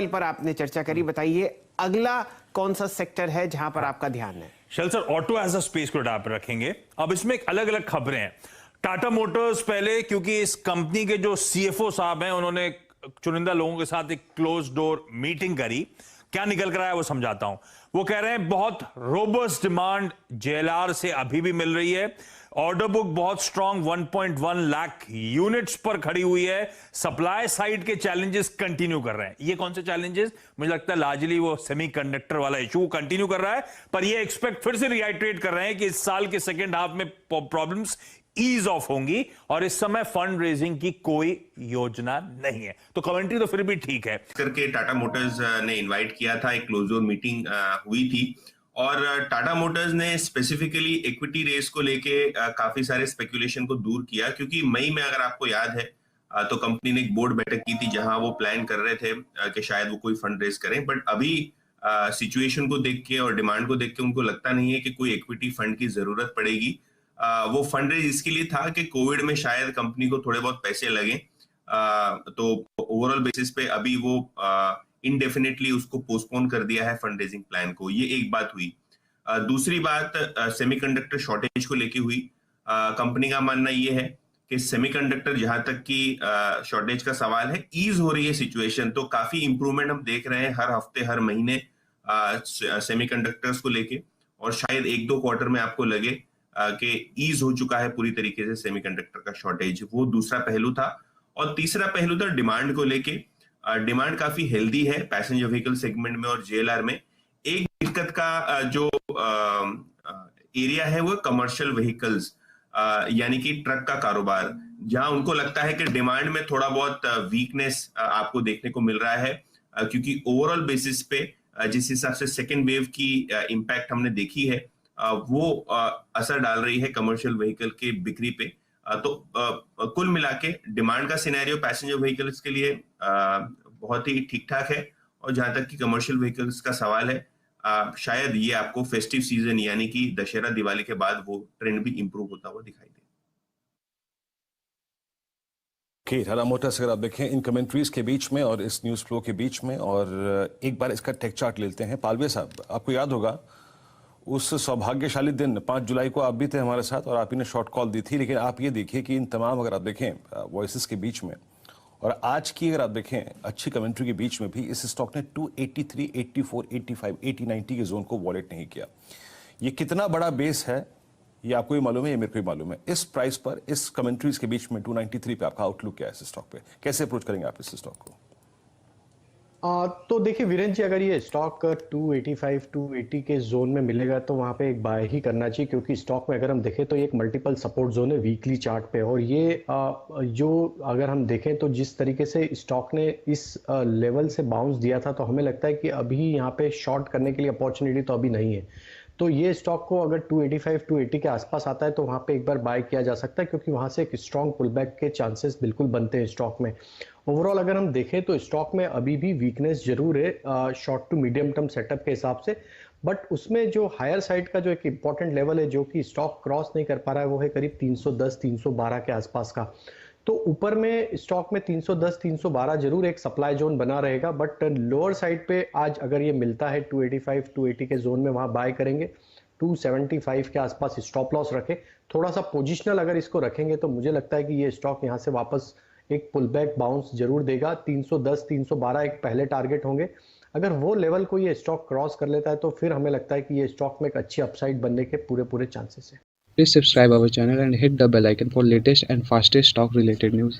पर आपने चर्चा करी, बताइए अगला कौन सा सेक्टर है जहां पर आपका ध्यान है? Shail sir, auto as a space को डाटा पर रखेंगे। अब इसमें एक अलग अलग खबरें हैं। टाटा मोटर्स पहले, क्योंकि इस कंपनी के जो सीएफओ साहब हैं उन्होंने चुनिंदा लोगों के साथ एक क्लोज डोर मीटिंग करी। क्या निकल कर आया वो समझाता हूं। वो कह रहे हैं बहुत रोबस्ट डिमांड जेएलआर से अभी भी मिल रही है। ऑर्डर बुक बहुत स्ट्रांग 1.1 लाख यूनिट्स पर खड़ी हुई है। सप्लाई साइड के चैलेंजेस कंटिन्यू कर रहे हैं। ये कौन से चैलेंजेस? मुझे लगता है लार्जली वो सेमीकंडक्टर वाला इशू कंटिन्यू कर रहा है, पर ये एक्सपेक्ट फिर से रिआइट्रेट कर रहे हैं कि इस साल के सेकेंड हाफ में प्रॉब्लम्स ईज ऑफ होंगी और इस समय फंड रेजिंग की कोई योजना नहीं है। तो कमेंट्री तो फिर भी ठीक है। करके टाटा मोटर्स ने इनवाइट किया था, एक क्लोज डोर मीटिंग हुई थी और टाटा मोटर्स ने स्पेसिफिकली इक्विटी रेस को लेके काफी सारे स्पेकुलेशन को दूर किया, क्योंकि मई में अगर आपको याद है तो कंपनी ने एक बोर्ड बैठक की थी जहां वो प्लान कर रहे थे कि शायद वो कोई फंड रेस करें, बट अभी सिचुएशन को देख के और डिमांड को देख के उनको लगता नहीं है कि कोई इक्विटी फंड की जरूरत पड़ेगी। वो फंड रेज इसके लिए था कि कोविड में शायद कंपनी को थोड़े बहुत पैसे लगे, तो ओवरऑल बेसिस पे अभी वो इनडेफिनेटली उसको पोस्टपोन कर दिया है फंड रेजिंग प्लान को। ये एक बात हुई। दूसरी बात सेमीकंडक्टर शॉर्टेज को लेके हुई। कंपनी का मानना ये है कि सेमीकंडक्टर जहां तक की शॉर्टेज का सवाल है, ईज हो रही है सिचुएशन, तो काफी इंप्रूवमेंट हम देख रहे हैं हर हफ्ते हर महीने सेमीकंडक्टर्स को लेके, और शायद एक दो क्वार्टर में आपको लगे कि ईज हो चुका है पूरी तरीके से सेमीकंडक्टर का शॉर्टेज। वो दूसरा पहलू था। और तीसरा पहलू था डिमांड को लेके। डिमांड काफी हेल्दी है पैसेंजर व्हीकल सेगमेंट में और जेएलआर में। एक दिक्कत का जो एरिया है वो कमर्शियल व्हीकल्स, यानी कि ट्रक का कारोबार, जहां उनको लगता है कि डिमांड में थोड़ा बहुत वीकनेस आपको देखने को मिल रहा है, क्योंकि ओवरऑल बेसिस पे जिस हिसाब से सेकेंड वेव की इम्पैक्ट हमने देखी है वो असर डाल रही है कमर्शियल व्हीकल के बिक्री पे। तो कुल मिला के डिमांड का सिनेरियो पैसेंजर व्हीकल्स के लिए बहुत ही ठीक ठाक है। और जहां तक कि कमर्शियल व्हीकल्स का सवाल है, शायद ये आपको फेस्टिव सीजन यानी कि दशहरा दिवाली के बाद वो ट्रेंड भी इंप्रूव होता हुआ दिखाई दे। टाटा मोटर्स अगर आप देखें इन कमेंट्रीज के बीच में और इस न्यूज़ फ्लो के बीच में, और एक बार इसका टेक चार्ट लेते हैं। पालवे साहब, आपको याद होगा उस सौभाग्यशाली दिन 5 जुलाई को आप भी थे हमारे साथ और आप ही ने शॉर्ट कॉल दी थी। लेकिन आप ये देखिए कि इन तमाम अगर आप देखें वॉइसेस के बीच में और आज की अगर आप देखें अच्छी कमेंट्री के बीच में भी इस स्टॉक ने 283, 84, 85, 80, 90 के जोन को वॉलेट नहीं किया। ये कितना बड़ा बेस है ये आपको ही मालूम है, ये मेरे को ही मालूम है। इस प्राइस पर, इस कमेंट्रीज के बीच में 293 पे आपका आउटलुक क्या है इस स्टॉक पे? कैसे अप्रोच करेंगे आप इस स्टॉक को? तो देखिए वीरेंद्र जी, अगर ये स्टॉक 285 280 के जोन में मिलेगा तो वहां पे एक बाय ही करना चाहिए, क्योंकि स्टॉक में अगर हम देखें तो एक मल्टीपल सपोर्ट जोन है वीकली चार्ट पे। और ये जो अगर हम देखें तो जिस तरीके से स्टॉक ने इस लेवल से बाउंस दिया था, तो हमें लगता है कि अभी यहाँ पे शॉर्ट करने के लिए अपॉर्चुनिटी तो अभी नहीं है। तो ये स्टॉक को अगर 285 280 के आसपास आता है तो वहां पे एक बार बाय किया जा सकता है, क्योंकि वहां से एक स्ट्रॉन्ग पुलबैक के चांसेस बिल्कुल बनते हैं स्टॉक में। ओवरऑल अगर हम देखें तो स्टॉक में अभी भी वीकनेस जरूर है short to medium term setup के हिसाब से, बट उसमें जो हायर साइड का जो एक इंपॉर्टेंट लेवल है जो कि स्टॉक क्रॉस नहीं कर पा रहा है, वो है करीब 310 312 के आसपास का। तो ऊपर में स्टॉक में 310 312 जरूर एक सप्लाई जोन बना रहेगा, बट लोअर साइड पे आज अगर ये मिलता है 285 280 के जोन में, वहां बाय करेंगे। 275 के आसपास स्टॉप लॉस रखे, थोड़ा सा पोजिशनल अगर इसको रखेंगे तो मुझे लगता है कि ये स्टॉक यहाँ से वापस एक पुल बैक बाउंस जरूर देगा। 310 312 एक पहले टारगेट होंगे। अगर वो लेवल को ये स्टॉक क्रॉस कर लेता है तो फिर हमें लगता है कि ये स्टॉक में एक अच्छी अपसाइड बनने के पूरे चांसेस है। Please subscribe our channel and hit the bell icon for latest and fastest stock related news.